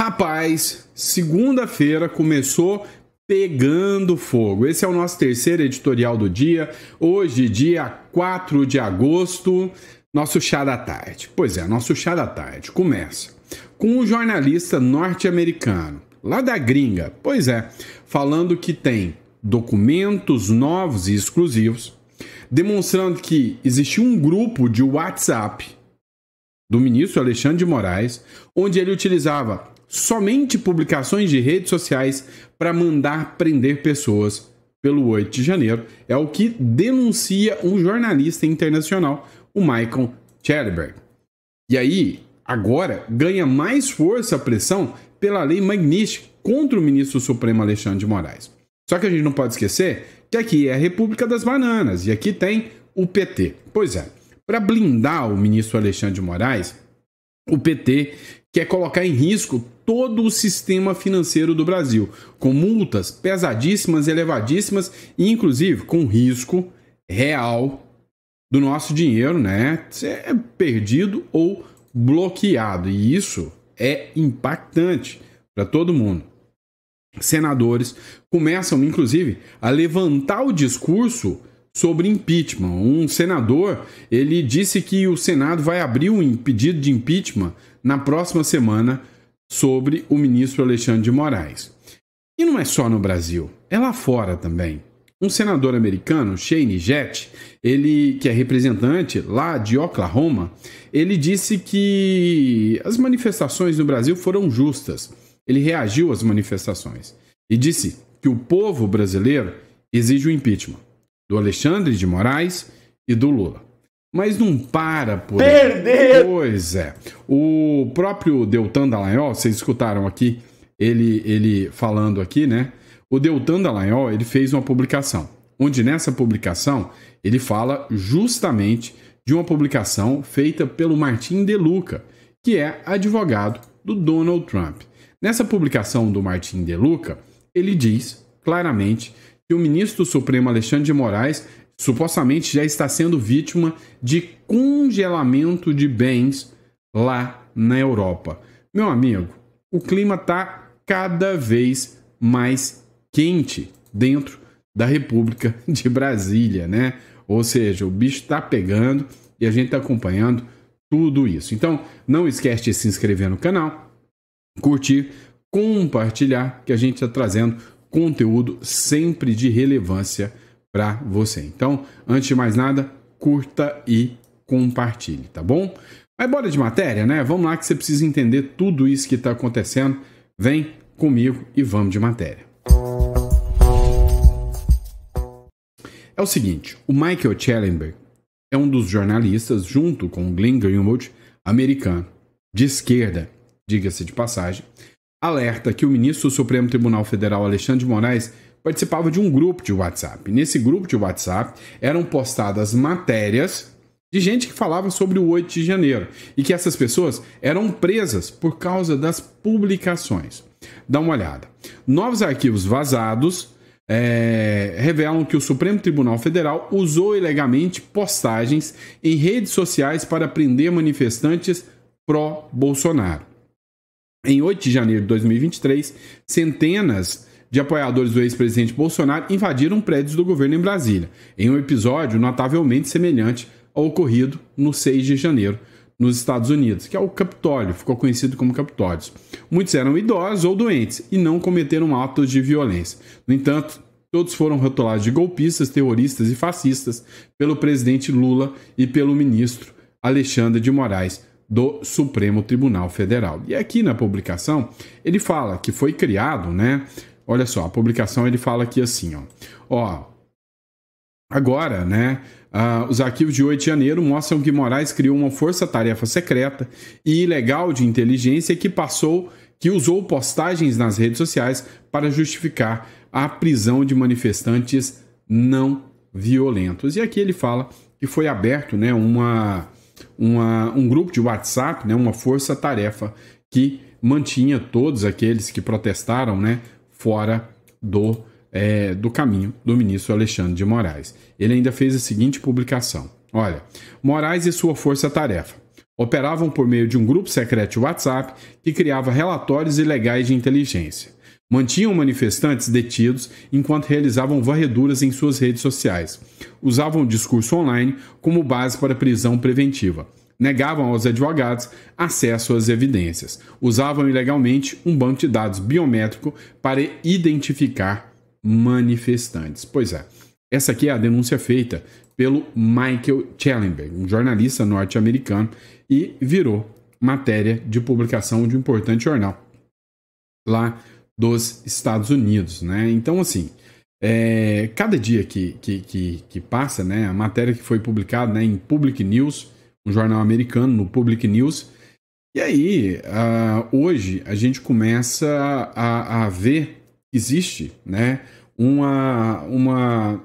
Rapaz, segunda-feira começou pegando fogo. Esse é o nosso terceiro editorial do dia. Hoje, dia 4 de agosto, nosso chá da tarde. Pois é, nosso chá da tarde começa com um jornalista norte-americano, lá da gringa, pois é, falando que tem documentos novos e exclusivos, demonstrando que existia um grupo de WhatsApp do ministro Alexandre de Moraes, onde ele utilizava somente publicações de redes sociais para mandar prender pessoas pelo 8 de janeiro. É o que denuncia um jornalista internacional, o Michael Chellenberg. E aí, agora, ganha mais força a pressão pela lei Magnitsky contra o ministro Supremo Alexandre de Moraes. Só que a gente não pode esquecer que aqui é a República das Bananas e aqui tem o PT. Pois é, para blindar o ministro Alexandre de Moraes, o PT quer colocar em risco todo o sistema financeiro do Brasil, com multas pesadíssimas, elevadíssimas e, inclusive, com risco real do nosso dinheiro, né, ser perdido ou bloqueado. E isso é impactante para todo mundo. Senadores começam, inclusive, a levantar o discurso sobre impeachment. Um senador, ele disse que o Senado vai abrir um pedido de impeachment na próxima semana sobre o ministro Alexandre de Moraes. E não é só no Brasil, é lá fora também. Um senador americano, Shane Jett, ele que é representante lá de Oklahoma, ele disse que as manifestações no Brasil foram justas. Ele reagiu às manifestações e disse que o povo brasileiro exige o impeachment do Alexandre de Moraes e do Lula. Mas não para por perder! Pois é. O próprio Deltan Dallagnol, vocês escutaram aqui, ele falando aqui, né? O Deltan Dallagnol, ele fez uma publicação, onde nessa publicação ele fala justamente de uma publicação feita pelo Martin De Luca, que é advogado do Donald Trump. Nessa publicação do Martin De Luca, ele diz claramente que o ministro do Supremo Alexandre de Moraes supostamente já está sendo vítima de congelamento de bens lá na Europa. Meu amigo, o clima está cada vez mais quente dentro da República de Brasília, né? Ou seja, o bicho está pegando e a gente está acompanhando tudo isso. Então, não esquece de se inscrever no canal, curtir, compartilhar, que a gente está trazendo conteúdo sempre de relevância para você. Então, antes de mais nada, curta e compartilhe, tá bom? Mas bora de matéria, né? Vamos lá que você precisa entender tudo isso que está acontecendo. Vem comigo e vamos de matéria. É o seguinte, o Michael Chellenberg é um dos jornalistas, junto com o Glenn Greenwald, americano, de esquerda, diga-se de passagem, alerta que o ministro do Supremo Tribunal Federal, Alexandre de Moraes, participava de um grupo de WhatsApp. Nesse grupo de WhatsApp eram postadas matérias de gente que falava sobre o 8 de janeiro e que essas pessoas eram presas por causa das publicações. Dá uma olhada. Novos arquivos vazados revelam que o Supremo Tribunal Federal usou ilegalmente postagens em redes sociais para prender manifestantes pró-Bolsonaro. Em 8 de janeiro de 2023, centenas de apoiadores do ex-presidente Bolsonaro invadiram prédios do governo em Brasília, em um episódio notavelmente semelhante ao ocorrido no 6 de janeiro, nos Estados Unidos, que é o Capitólio, ficou conhecido como Capitólios. Muitos eram idosos ou doentes e não cometeram atos de violência. No entanto, todos foram rotulados de golpistas, terroristas e fascistas pelo presidente Lula e pelo ministro Alexandre de Moraes, do Supremo Tribunal Federal. E aqui na publicação, ele fala que foi criado, né? Olha só, a publicação ele fala aqui assim, agora, né? Os arquivos de 8 de janeiro mostram que Moraes criou uma força-tarefa secreta e ilegal de inteligência que usou postagens nas redes sociais para justificar a prisão de manifestantes não violentos. E aqui ele fala que foi aberto, né, um grupo de WhatsApp, né, uma força-tarefa que mantinha todos aqueles que protestaram, né, fora do caminho do ministro Alexandre de Moraes. Ele ainda fez a seguinte publicação. Olha, Moraes e sua força-tarefa. Operavam por meio de um grupo secreto de WhatsApp que criava relatórios ilegais de inteligência. Mantinham manifestantes detidos enquanto realizavam varreduras em suas redes sociais. Usavam o discurso online como base para prisão preventiva. Negavam aos advogados acesso às evidências. Usavam ilegalmente um banco de dados biométrico para identificar manifestantes. Pois é, essa aqui é a denúncia feita pelo Michael Schellenberg, um jornalista norte-americano, e virou matéria de publicação de um importante jornal lá dos Estados Unidos, né? Então, assim, cada dia que passa, né, a matéria que foi publicada, né, em Public News, um jornal americano, no Public News, e aí, hoje, a gente começa a ver que existe, né, um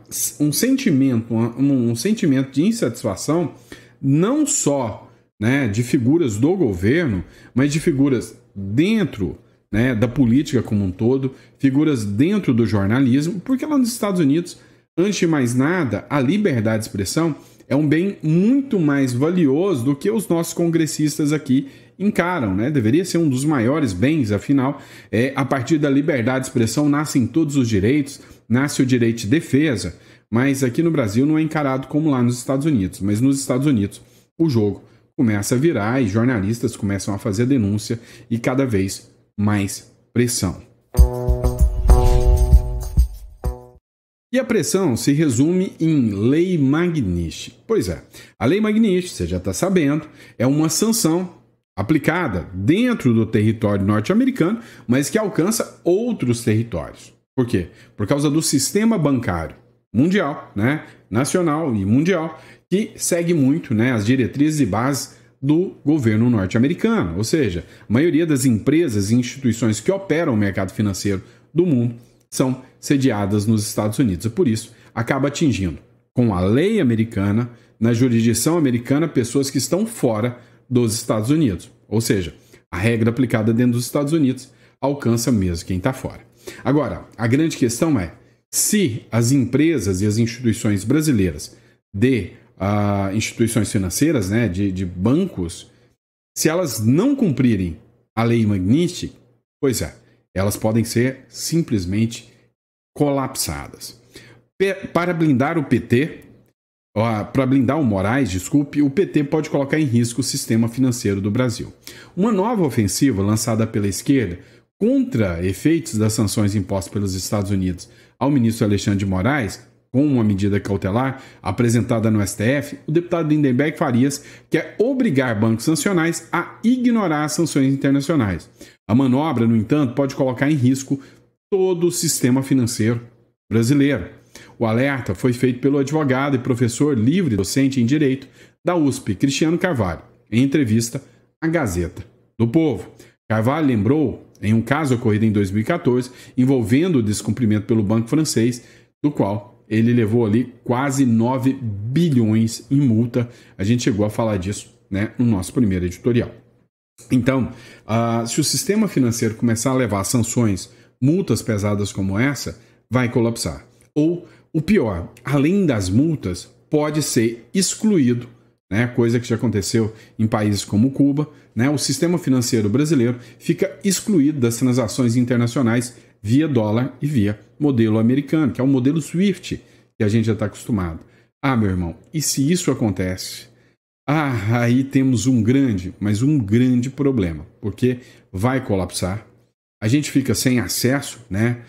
sentimento de insatisfação, não só, né, de figuras do governo, mas de figuras dentro, né, da política como um todo, figuras dentro do jornalismo, porque lá nos Estados Unidos, antes de mais nada, a liberdade de expressão é um bem muito mais valioso do que os nossos congressistas aqui encaram, né? Deveria ser um dos maiores bens, afinal, a partir da liberdade de expressão nascem todos os direitos, nasce o direito de defesa, mas aqui no Brasil não é encarado como lá nos Estados Unidos. Mas nos Estados Unidos o jogo começa a virar e jornalistas começam a fazer denúncia e cada vez mais pressão. E a pressão se resume em Lei Magnitsky. Pois é, a Lei Magnitsky, você já está sabendo, é uma sanção aplicada dentro do território norte-americano, mas que alcança outros territórios. Por quê? Por causa do sistema bancário mundial, né, nacional e mundial, que segue muito, né, as diretrizes e bases do governo norte-americano. Ou seja, a maioria das empresas e instituições que operam o mercado financeiro do mundo são sediadas nos Estados Unidos. E por isso, acaba atingindo, com a lei americana, na jurisdição americana, pessoas que estão fora dos Estados Unidos. Ou seja, a regra aplicada dentro dos Estados Unidos alcança mesmo quem está fora. Agora, a grande questão é, se as empresas e as instituições brasileiras de instituições financeiras, né, de bancos, se elas não cumprirem a Lei Magnitsky, pois é, elas podem ser simplesmente colapsadas. Para blindar o PT, para blindar o Moraes, desculpe, o PT pode colocar em risco o sistema financeiro do Brasil. Uma nova ofensiva lançada pela esquerda contra efeitos das sanções impostas pelos Estados Unidos ao ministro Alexandre de Moraes, com uma medida cautelar apresentada no STF, o deputado Lindenberg Farias quer obrigar bancos nacionais a ignorar as sanções internacionais. A manobra, no entanto, pode colocar em risco todo o sistema financeiro brasileiro. O alerta foi feito pelo advogado e professor livre docente em Direito da USP, Cristiano Carvalho, em entrevista à Gazeta do Povo. Carvalho lembrou, em um caso ocorrido em 2014, envolvendo o descumprimento pelo banco francês, do qual ele levou ali quase 9 bilhões em multa. A gente chegou a falar disso, né, no nosso primeiro editorial. Então, se o sistema financeiro começar a levar sanções, multas pesadas como essa, vai colapsar. Ou, o pior, além das multas, pode ser excluído, né, coisa que já aconteceu em países como Cuba, né, o sistema financeiro brasileiro fica excluído das transações internacionais via dólar e via modelo americano, que é o modelo SWIFT, que a gente já está acostumado. Meu irmão, e se isso acontece? Aí temos um grande problema, porque vai colapsar, a gente fica sem acesso, né,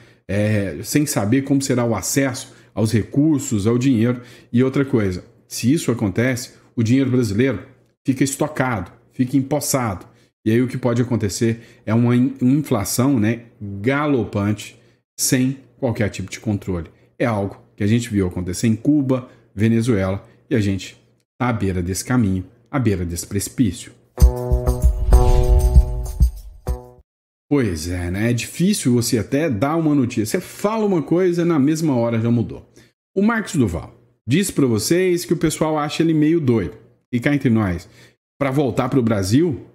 sem saber como será o acesso aos recursos, ao dinheiro, e outra coisa, se isso acontece, o dinheiro brasileiro fica estocado, fica empossado, e aí o que pode acontecer é uma inflação, né, galopante, sem qualquer tipo de controle. É algo que a gente viu acontecer em Cuba, Venezuela, e a gente está à beira desse caminho, à beira desse precipício. Pois é, né? É difícil você até dar uma notícia. Você fala uma coisa, na mesma hora já mudou. O Marcos Duval disse para vocês que o pessoal acha ele meio doido. E cá entre nós, para voltar para o Brasil,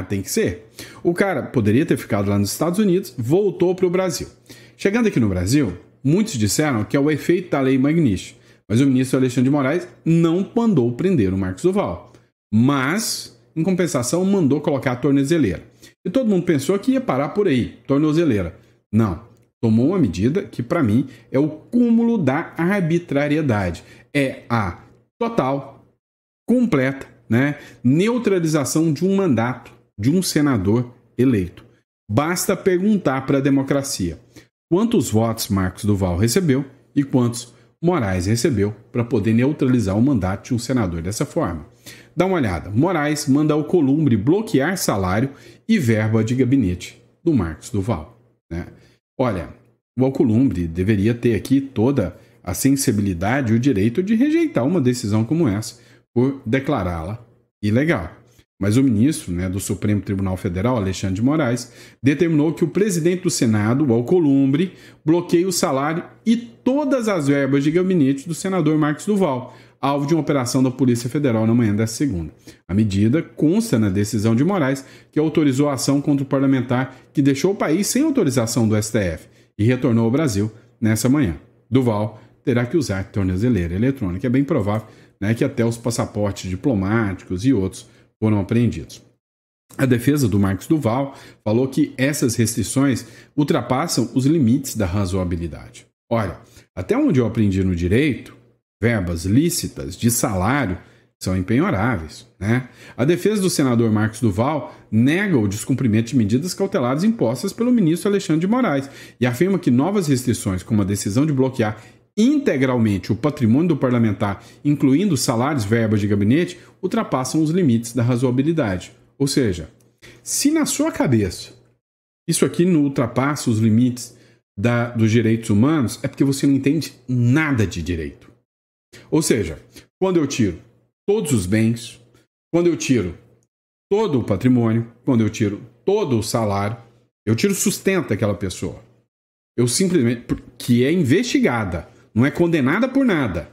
tem que ser. O cara poderia ter ficado lá nos Estados Unidos, voltou para o Brasil. Chegando aqui no Brasil, muitos disseram que é o efeito da Lei Magnitsky, mas o ministro Alexandre de Moraes não mandou prender o Marcos Duval. Mas em compensação, mandou colocar a tornozeleira. E todo mundo pensou que ia parar por aí, tornozeleira. Não. Tomou uma medida que, para mim, é o cúmulo da arbitrariedade. É a total, completa, né, neutralização de um mandato de um senador eleito. Basta perguntar para a democracia quantos votos Marcos Duval recebeu e quantos Moraes recebeu para poder neutralizar o mandato de um senador dessa forma. Dá uma olhada. Moraes manda ao Alcolumbre bloquear salário e verba de gabinete do Marcos Duval, né? Olha, o Alcolumbre deveria ter aqui toda a sensibilidade e o direito de rejeitar uma decisão como essa por declará-la ilegal. Mas o ministro, né, do Supremo Tribunal Federal, Alexandre de Moraes, determinou que o presidente do Senado, o Alcolumbre, bloqueie o salário e todas as verbas de gabinete do senador Marcos Duval, alvo de uma operação da Polícia Federal na manhã desta segunda. A medida consta na decisão de Moraes, que autorizou a ação contra o parlamentar que deixou o país sem autorização do STF e retornou ao Brasil nessa manhã. Duval terá que usar tornozeleira eletrônica. É bem provável, né, que até os passaportes diplomáticos e outros foram apreendidos. A defesa do Marcos Duval falou que essas restrições ultrapassam os limites da razoabilidade. Olha, até onde eu aprendi no direito, verbas lícitas de salário são impenhoráveis, né? A defesa do senador Marcos Duval nega o descumprimento de medidas cautelares impostas pelo ministro Alexandre de Moraes e afirma que novas restrições, como a decisão de bloquear integralmente o patrimônio do parlamentar, incluindo salários, verbas de gabinete, ultrapassam os limites da razoabilidade. Ou seja, se na sua cabeça isso aqui não ultrapassa os limites dos direitos humanos, é porque você não entende nada de direito. Ou seja, quando eu tiro todos os bens, quando eu tiro todo o patrimônio, quando eu tiro todo o salário, eu tiro o sustento daquela pessoa. Eu simplesmente, que é investigada, não é condenada por nada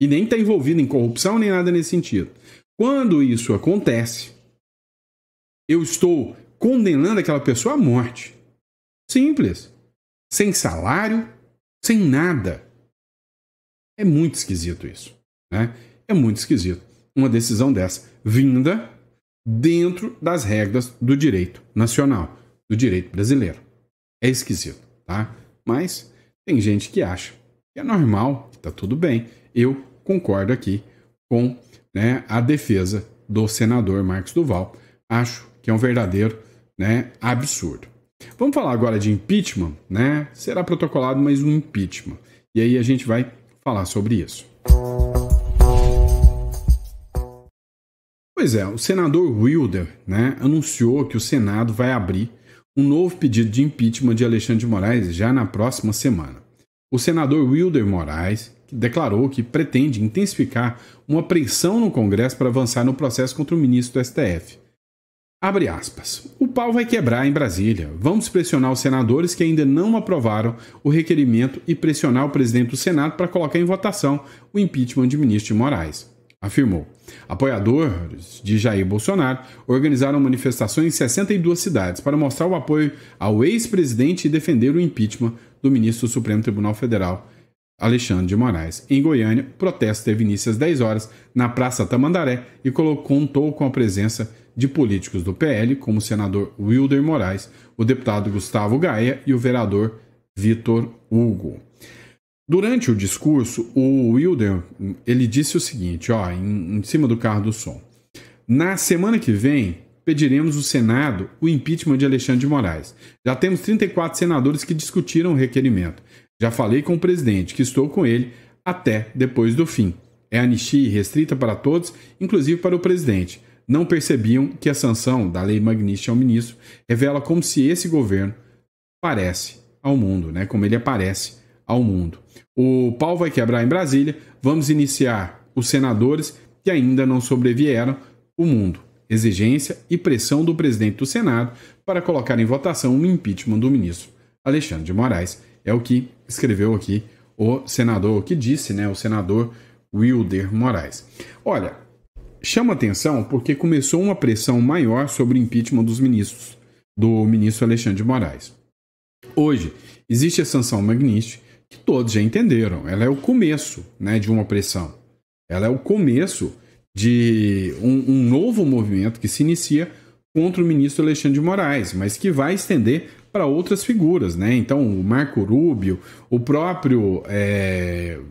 e nem está envolvida em corrupção nem nada nesse sentido. Quando isso acontece, eu estou condenando aquela pessoa à morte. Simples. Sem salário, sem nada. É muito esquisito isso, né? É muito esquisito. Uma decisão dessa vinda dentro das regras do direito nacional, do direito brasileiro. É esquisito, tá? Mas tem gente que acha que é normal, que tá tudo bem. Eu concordo aqui com, né, a defesa do senador Marcos Duval. Acho que é um verdadeiro, né, absurdo. Vamos falar agora de impeachment, né? Será protocolado mais um impeachment. E aí a gente vai falar sobre isso. Pois é, o senador Wilder, né, anunciou que o Senado vai abrir um novo pedido de impeachment de Alexandre de Moraes já na próxima semana. O senador Wilder Moraes declarou que pretende intensificar uma pressão no Congresso para avançar no processo contra o ministro do STF. Abre aspas. O pau vai quebrar em Brasília. Vamos pressionar os senadores que ainda não aprovaram o requerimento e pressionar o presidente do Senado para colocar em votação o impeachment de ministro de Moraes, afirmou. Apoiadores de Jair Bolsonaro organizaram manifestações em 62 cidades para mostrar o apoio ao ex-presidente e defender o impeachment do ministro do Supremo Tribunal Federal, Alexandre de Moraes. Em Goiânia, o protesto teve início às 10 horas na Praça Tamandaré e contou com a presença de políticos do PL, como o senador Wilder Moraes, o deputado Gustavo Gaia e o vereador Vitor Hugo. Durante o discurso, o Wilder, ele disse o seguinte, ó, em cima do carro do som. Na semana que vem, pediremos ao Senado o impeachment de Alexandre de Moraes. Já temos 34 senadores que discutiram o requerimento. Já falei com o presidente, que estou com ele até depois do fim. É anistia restrita para todos, inclusive para o presidente. Não percebiam que a sanção da lei Magnífica ao ministro revela como se esse governo parece ao mundo, né? Como ele aparece ao mundo. O pau vai quebrar em Brasília. Vamos iniciar os senadores que ainda não sobrevieram o mundo. Exigência e pressão do presidente do Senado para colocar em votação o impeachment do ministro Alexandre de Moraes. É o que escreveu aqui o senador, o que disse, né, o senador Wilder Moraes. Olha, chama atenção porque começou uma pressão maior sobre o impeachment dos ministros, do ministro Alexandre de Moraes. Hoje, existe a sanção Magnífica, que todos já entenderam. Ela é o começo, né, de uma pressão. Ela é o começo de um novo movimento que se inicia contra o ministro Alexandre de Moraes, mas que vai estender para outras figuras, né? Então, o Marco Rubio, o próprio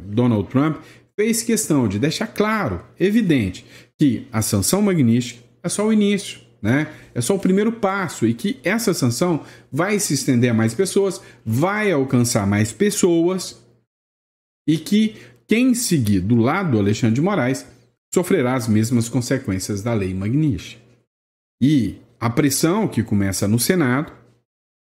Donald Trump, fez questão de deixar claro, evidente, que a sanção Magnitsky é só o início, né? É só o primeiro passo e que essa sanção vai se estender a mais pessoas, vai alcançar mais pessoas e que quem seguir do lado do Alexandre de Moraes sofrerá as mesmas consequências da lei Magnitsky. E a pressão que começa no Senado,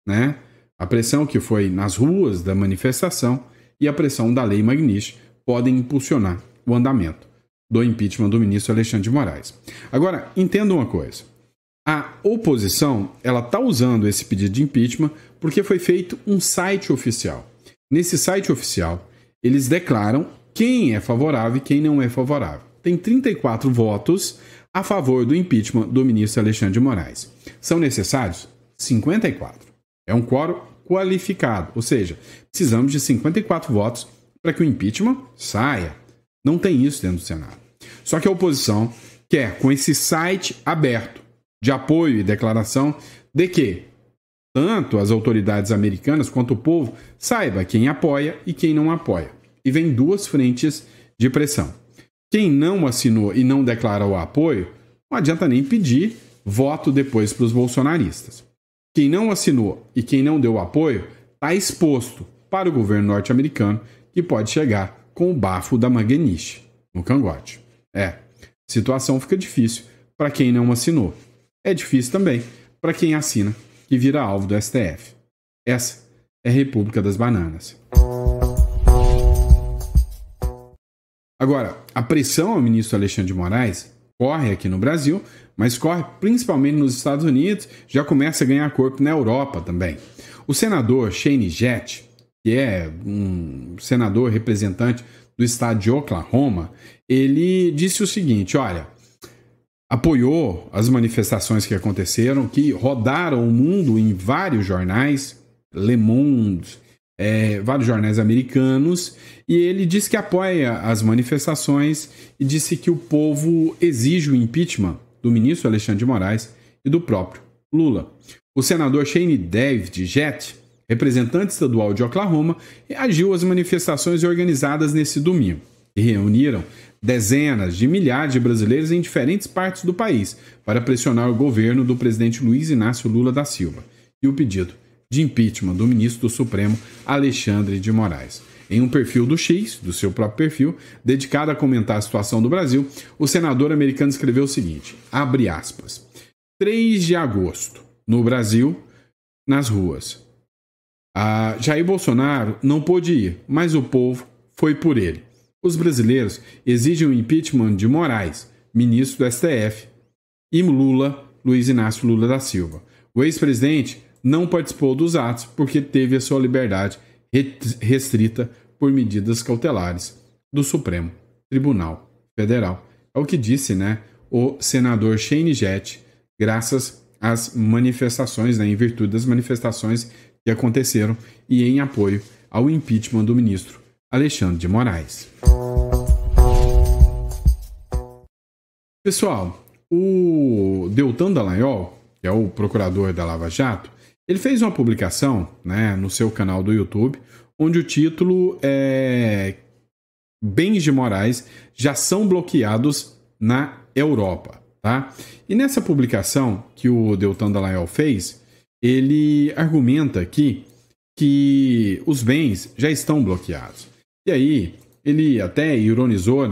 né? A pressão que foi nas ruas da manifestação e a pressão da lei Magnitsky podem impulsionar o andamento do impeachment do ministro Alexandre de Moraes. Agora, entenda uma coisa. A oposição, ela está usando esse pedido de impeachment porque foi feito um site oficial. Nesse site oficial, eles declaram quem é favorável e quem não é favorável. Tem 34 votos a favor do impeachment do ministro Alexandre de Moraes. São necessários 54. É um quórum qualificado, ou seja, precisamos de 54 votos para que o impeachment saia. Não tem isso dentro do Senado. Só que a oposição quer, com esse site aberto de apoio e declaração, de que tanto as autoridades americanas quanto o povo saiba quem apoia e quem não apoia. E vem duas frentes de pressão. Quem não assinou e não declara o apoio, não adianta nem pedir voto depois para os bolsonaristas. Quem não assinou e quem não deu apoio está exposto para o governo norte-americano, que pode chegar com o bafo da Magnitsky no cangote. Situação fica difícil para quem não assinou. É difícil também para quem assina, que vira alvo do STF. Essa é a República das Bananas. Agora, a pressão ao ministro Alexandre de Moraes corre aqui no Brasil, mas corre principalmente nos Estados Unidos, já começa a ganhar corpo na Europa também. O senador Shane Jett, que é um senador representante do estado de Oklahoma, ele disse o seguinte, olha, apoiou as manifestações que aconteceram, que rodaram o mundo em vários jornais, Le Monde, vários jornais americanos, e ele disse que apoia as manifestações e disse que o povo exige o impeachment do ministro Alexandre de Moraes e do próprio Lula. O senador Shane David Jett, representante estadual de Oklahoma, reagiu às manifestações organizadas nesse domingo, que reuniram dezenas de milhares de brasileiros em diferentes partes do país para pressionar o governo do presidente Luiz Inácio Lula da Silva e o pedido de impeachment do ministro do Supremo Alexandre de Moraes. Em um perfil do X, do seu próprio perfil, dedicado a comentar a situação do Brasil, o senador americano escreveu o seguinte, abre aspas, 3 de agosto, no Brasil, nas ruas. Jair Bolsonaro não pôde ir, mas o povo foi por ele. Os brasileiros exigem o impeachment de Moraes, ministro do STF, e Lula, Luiz Inácio Lula da Silva. O ex-presidente não participou dos atos porque teve a sua liberdade restrita por medidas cautelares do Supremo Tribunal Federal. É o que disse, o senador Shane Jett, graças às manifestações, em virtude das manifestações que aconteceram e em apoio ao impeachment do ministro Alexandre de Moraes. Pessoal, o Deltan Dallagnol, que é o procurador da Lava Jato, ele fez uma publicação, no seu canal do YouTube, onde o título é Bens de Moraes já são bloqueados na Europa, tá? E nessa publicação que o Deltan Dallagnol fez, ele argumenta aqui que os bens já estão bloqueados. E aí, ele até ironizou,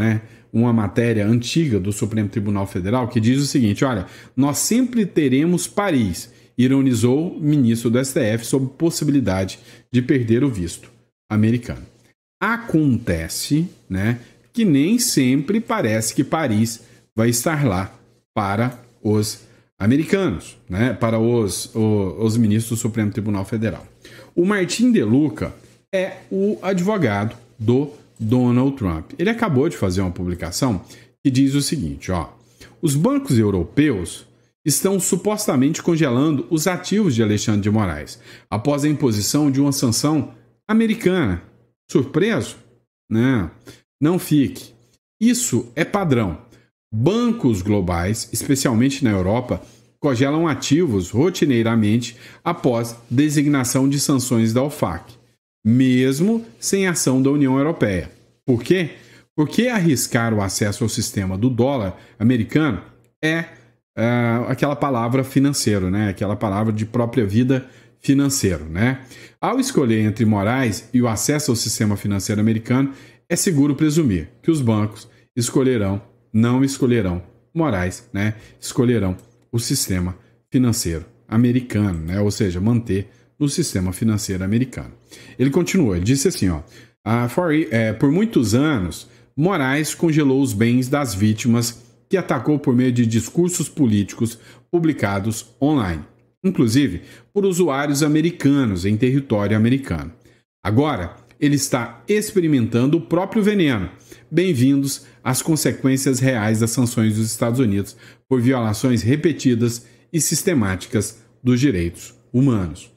uma matéria antiga do Supremo Tribunal Federal que diz o seguinte, olha, nós sempre teremos Paris, ironizou o ministro do STF sobre possibilidade de perder o visto americano. Acontece, que nem sempre parece que Paris vai estar lá para os americanos, para os ministros do Supremo Tribunal Federal. O Martin De Luca é o advogado do Donald Trump. Ele acabou de fazer uma publicação que diz o seguinte, os bancos europeus estão supostamente congelando os ativos de Alexandre de Moraes após a imposição de uma sanção americana. Surpreso? Não fique. Isso é padrão. Bancos globais, especialmente na Europa, congelam ativos rotineiramente após designação de sanções da OFAC, mesmo sem ação da União Europeia. Por quê? Porque arriscar o acesso ao sistema do dólar americano é aquela palavra financeiro, né? Aquela palavra de própria vida financeiro, né? Ao escolher entre Moraes e o acesso ao sistema financeiro americano, é seguro presumir que os bancos não escolherão Moraes, né? Escolherão o sistema financeiro americano, né? Ou seja, manter no sistema financeiro americano. Ele continuou, ele disse assim, ó, por muitos anos, Moraes congelou os bens das vítimas que atacou por meio de discursos políticos publicados online, inclusive por usuários americanos em território americano. Agora, ele está experimentando o próprio veneno. Bem-vindos às consequências reais das sanções dos Estados Unidos por violações repetidas e sistemáticas dos direitos humanos.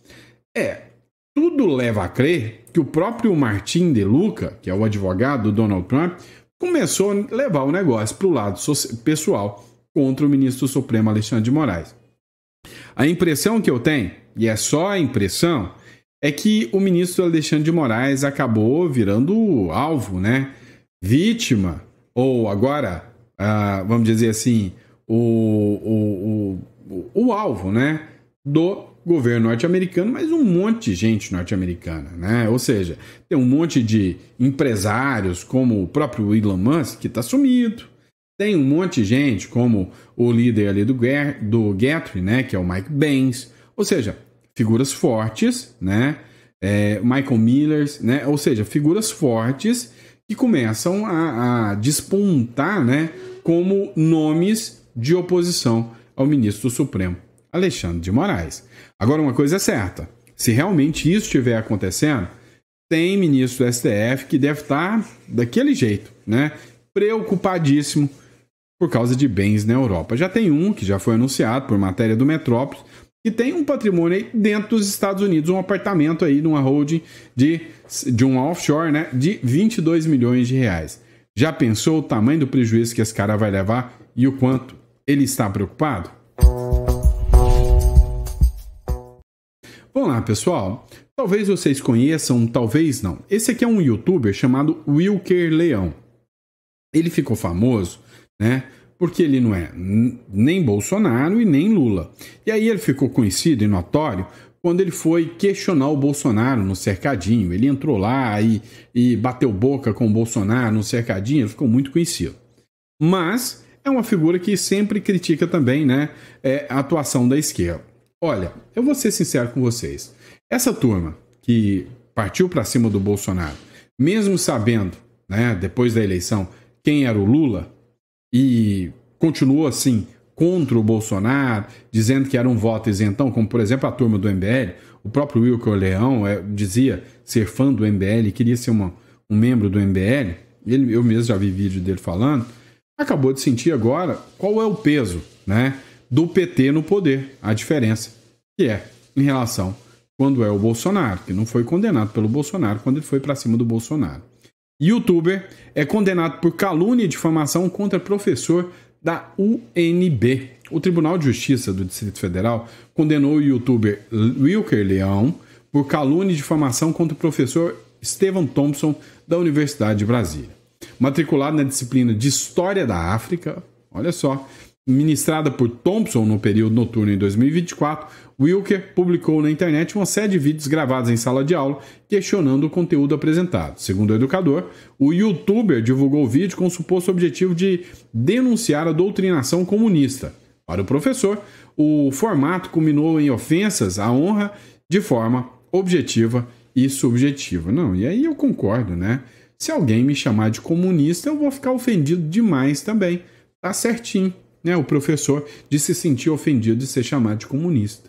Tudo leva a crer que o próprio Martin de Luca, que é o advogado do Donald Trump, começou a levar o negócio para o lado pessoal contra o ministro Supremo Alexandre de Moraes. A impressão que eu tenho, e é só a impressão, é que o ministro Alexandre de Moraes acabou virando alvo, né? Vítima, ou agora, vamos dizer assim, o alvo, né? Do governo norte-americano, mas um monte de gente norte-americana, né? Ou seja, tem um monte de empresários, como o próprio Elon Musk, que está sumido. Tem um monte de gente, como o líder ali do Gathering, né? Que é o Mike Pence. Ou seja, figuras fortes, né? Michael Miller, né? Ou seja, figuras fortes que começam a despontar, né? Como nomes de oposição ao ministro Supremo Alexandre de Moraes. Agora, uma coisa é certa, se realmente isso estiver acontecendo, tem ministro do STF que deve estar daquele jeito, né? Preocupadíssimo por causa de bens na Europa. Já tem um que já foi anunciado por matéria do Metrópolis, que tem um patrimônio aí dentro dos Estados Unidos, um apartamento aí numa holding de um offshore, né? De 22 milhões de reais. Já pensou o tamanho do prejuízo que esse cara vai levar e o quanto ele está preocupado? Vamos lá, pessoal. Talvez vocês conheçam, talvez não. Esse aqui é um youtuber chamado Wilker Leão. Ele ficou famoso, né? Porque ele não é nem Bolsonaro e nem Lula. E aí ele ficou conhecido e notório quando ele foi questionar o Bolsonaro no cercadinho. Ele entrou lá e bateu boca com o Bolsonaro no cercadinho, ele ficou muito conhecido. Mas é uma figura que sempre critica também, né, a atuação da esquerda. Olha, eu vou ser sincero com vocês. Essa turma que partiu para cima do Bolsonaro, mesmo sabendo, né, depois da eleição, quem era o Lula, e continuou assim contra o Bolsonaro, dizendo que era um voto isentão, como por exemplo a turma do MBL, o próprio Wilker Leão dizia ser fã do MBL e queria ser um membro do MBL, eu mesmo já vi vídeo dele falando, acabou de sentir agora qual é o peso, né, do PT no poder, a diferença que é em relação quando é o Bolsonaro, que não foi condenado pelo Bolsonaro quando ele foi para cima do Bolsonaro. Youtuber é condenado por calúnia e difamação contra professor da UNB. O Tribunal de Justiça do Distrito Federal condenou o youtuber Wilker Leão por calúnia e difamação contra o professor Stephen Thompson da Universidade de Brasília. Matriculado na disciplina de História da África, olha só, ministrada por Thompson no período noturno em 2024, Wilker publicou na internet uma série de vídeos gravados em sala de aula questionando o conteúdo apresentado. Segundo o educador, o youtuber divulgou o vídeo com o suposto objetivo de denunciar a doutrinação comunista. Para o professor, o formato culminou em ofensas à honra de forma objetiva e subjetiva. Não, e aí eu concordo, né? Se alguém me chamar de comunista, eu vou ficar ofendido demais também. Tá certinho, né? O professor de se sentir ofendido de ser chamado de comunista.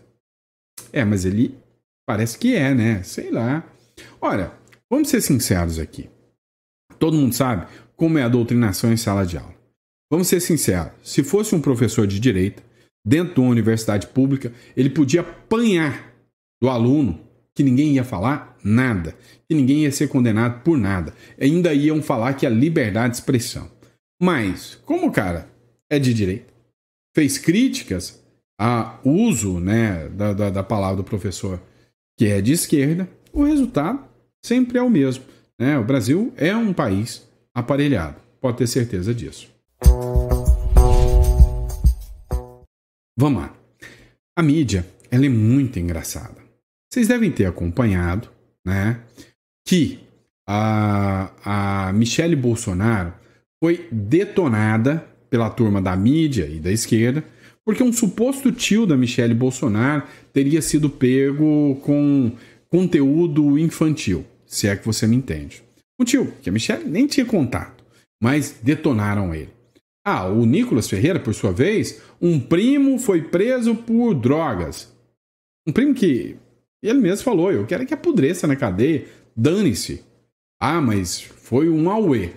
Mas ele parece que é, né? Sei lá. Olha, vamos ser sinceros aqui. Todo mundo sabe como é a doutrinação em sala de aula. Vamos ser sinceros. Se fosse um professor de direita, dentro de uma universidade pública, ele podia apanhar do aluno que ninguém ia falar nada, que ninguém ia ser condenado por nada. Ainda iam falar que é liberdade de expressão. Mas, como o cara é de direita. Fez críticas ao uso, né, da palavra do professor, que é de esquerda. O resultado sempre é o mesmo, né? O Brasil é um país aparelhado, pode ter certeza disso. Vamos lá. A mídia, ela é muito engraçada. Vocês devem ter acompanhado, né, que a Michele Bolsonaro foi detonada pela turma da mídia e da esquerda, porque um suposto tio da Michele Bolsonaro teria sido pego com conteúdo infantil, se é que você me entende. Um tio que a Michele nem tinha contato, mas detonaram ele. O Nicolas Ferreira, por sua vez, um primo foi preso por drogas. Um primo que ele mesmo falou, eu quero que apodreça na cadeia, dane-se. Mas foi um auê.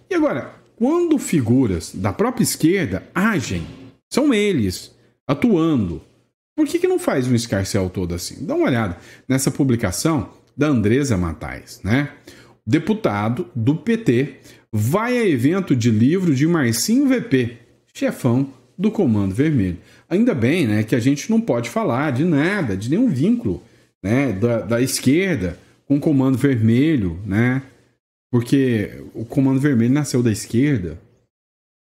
E agora, quando figuras da própria esquerda agem, são eles atuando, por que não faz um escarcéu todo assim? Dá uma olhada nessa publicação da Andresa Matais, né? O deputado do PT vai a evento de livro de Marcinho VP, chefão do Comando Vermelho. Ainda bem, né, que a gente não pode falar de nada, de nenhum vínculo, né, da esquerda com o Comando Vermelho, né? Porque o Comando Vermelho nasceu da esquerda.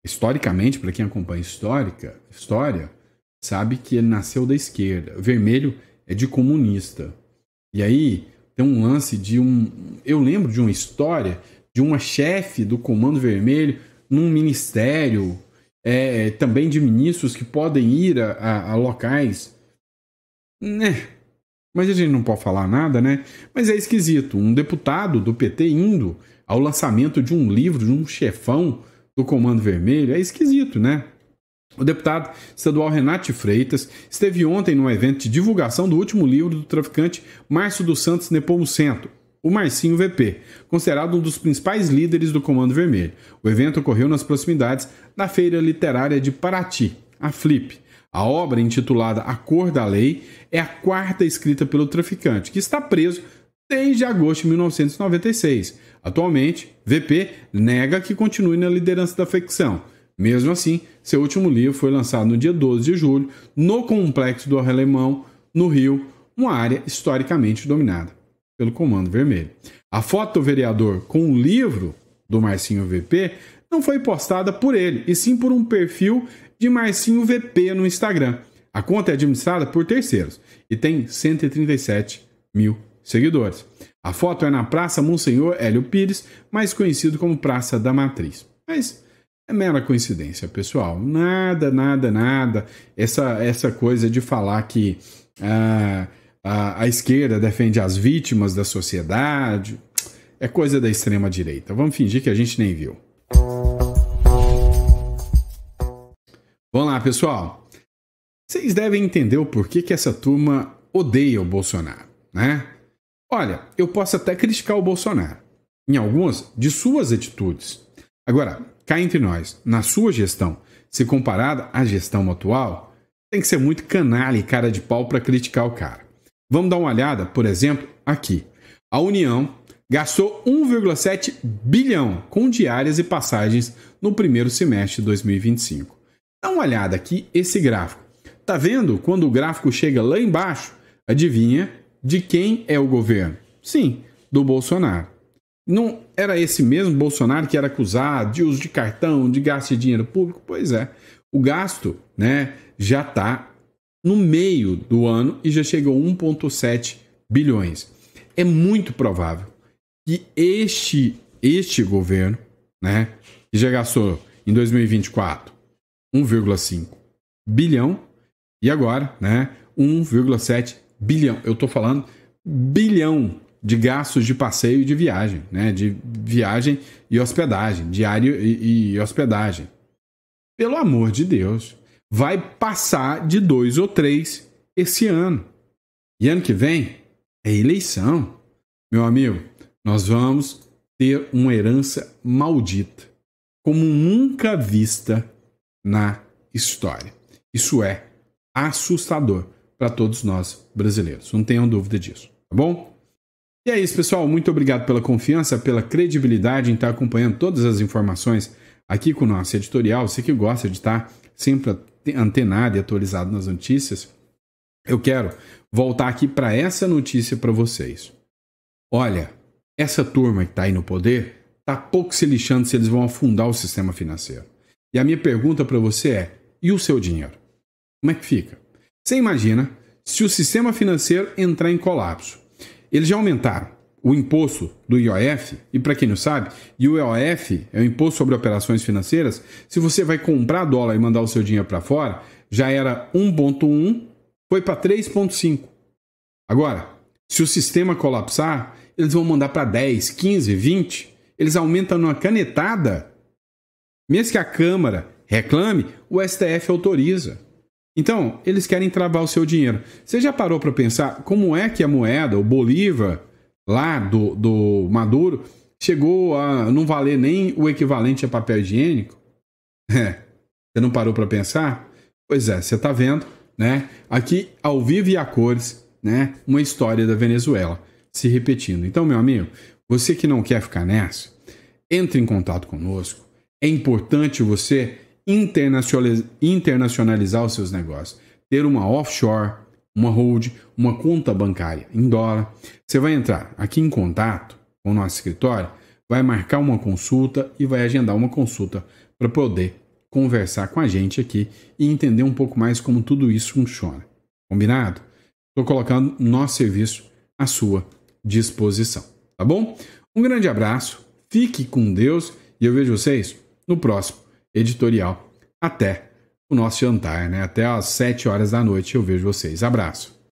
Historicamente, para quem acompanha história, sabe que ele nasceu da esquerda. Vermelho é de comunista. E aí tem um lance de eu lembro de uma história de uma chefe do Comando Vermelho num ministério, também de ministros que podem ir a locais, né? Mas a gente não pode falar nada, né? Mas é esquisito. Um deputado do PT indo ao lançamento de um livro de um chefão do Comando Vermelho é esquisito, né? O deputado estadual Renato Freitas esteve ontem num evento de divulgação do último livro do traficante Márcio dos Santos Nepomuceno, o Marcinho VP, considerado um dos principais líderes do Comando Vermelho. O evento ocorreu nas proximidades da Feira Literária de Paraty, a Flip. A obra, intitulada A Cor da Lei, é a quarta escrita pelo traficante, que está preso desde agosto de 1996. Atualmente, VP nega que continue na liderança da facção. Mesmo assim, seu último livro foi lançado no dia 12 de julho, no Complexo do Alemão, no Rio, uma área historicamente dominada pelo Comando Vermelho. A foto do vereador com o livro do Marcinho VP não foi postada por ele, e sim por um perfil de Marcinho VP no Instagram. A conta é administrada por terceiros e tem 137 mil seguidores. A foto é na Praça Monsenhor Hélio Pires, mais conhecido como Praça da Matriz. Mas é mera coincidência, pessoal. Nada. Essa coisa de falar que a esquerda defende as vítimas da sociedade é coisa da extrema-direita. Vamos fingir que a gente nem viu. Vamos lá, pessoal. Vocês devem entender o porquê que essa turma odeia o Bolsonaro, né? Olha, eu posso até criticar o Bolsonaro em algumas de suas atitudes. Agora, cá entre nós, na sua gestão, se comparada à gestão atual, tem que ser muito canalha e cara de pau para criticar o cara. Vamos dar uma olhada, por exemplo, aqui. A União gastou 1,7 bilhão com diárias e passagens no primeiro semestre de 2025. Dá uma olhada aqui, esse gráfico. Tá vendo? Quando o gráfico chega lá embaixo, adivinha de quem é o governo? Sim, do Bolsonaro. Não era esse mesmo Bolsonaro que era acusado de uso de cartão, de gasto de dinheiro público? Pois é. O gasto, né, já está no meio do ano e já chegou a 1,7 bilhões. É muito provável que este governo, né, que já gastou em 2024 1,5 bilhão e agora, né, 1,7 bilhão. Eu estou falando bilhão de gastos de passeio e de viagem, né, de viagem e hospedagem, diário e hospedagem. Pelo amor de Deus, vai passar de 2 ou 3 esse ano. E ano que vem é eleição. Meu amigo, nós vamos ter uma herança maldita, como nunca vista na história. Isso é assustador para todos nós brasileiros. Não tenham dúvida disso, tá bom? E é isso, pessoal. Muito obrigado pela confiança, pela credibilidade em estar acompanhando todas as informações aqui com o nosso editorial, você que gosta de estar sempre antenado e atualizado nas notícias, eu quero voltar aqui para essa notícia para vocês. Olha, essa turma que está aí no poder está pouco se lixando se eles vão afundar o sistema financeiro. E a minha pergunta para você é, e o seu dinheiro? Como é que fica? Você imagina se o sistema financeiro entrar em colapso. Eles já aumentaram o imposto do IOF, e para quem não sabe, o IOF é o Imposto sobre Operações Financeiras. Se você vai comprar dólar e mandar o seu dinheiro para fora, já era 1,1, foi para 3,5. Agora, se o sistema colapsar, eles vão mandar para 10, 15, 20. Eles aumentam numa canetada. Mesmo que a Câmara reclame, o STF autoriza. Então, eles querem travar o seu dinheiro. Você já parou para pensar como é que a moeda, o Bolívar, lá do Maduro, chegou a não valer nem o equivalente a papel higiênico? Você não parou para pensar? Pois é, você está vendo, né? Aqui, ao vivo e a cores, né? Uma história da Venezuela se repetindo. Então, meu amigo, você que não quer ficar nessa, entre em contato conosco. É importante você internacionalizar os seus negócios. Ter uma offshore, uma hold, uma conta bancária em dólar. Você vai entrar aqui em contato com o nosso escritório, vai marcar uma consulta e vai agendar uma consulta para poder conversar com a gente aqui e entender um pouco mais como tudo isso funciona. Combinado? Estou colocando nosso serviço à sua disposição. Tá bom? Um grande abraço, fique com Deus e eu vejo vocês no próximo editorial. Até o nosso jantar, né? Até às 7 horas da noite eu vejo vocês. Abraço.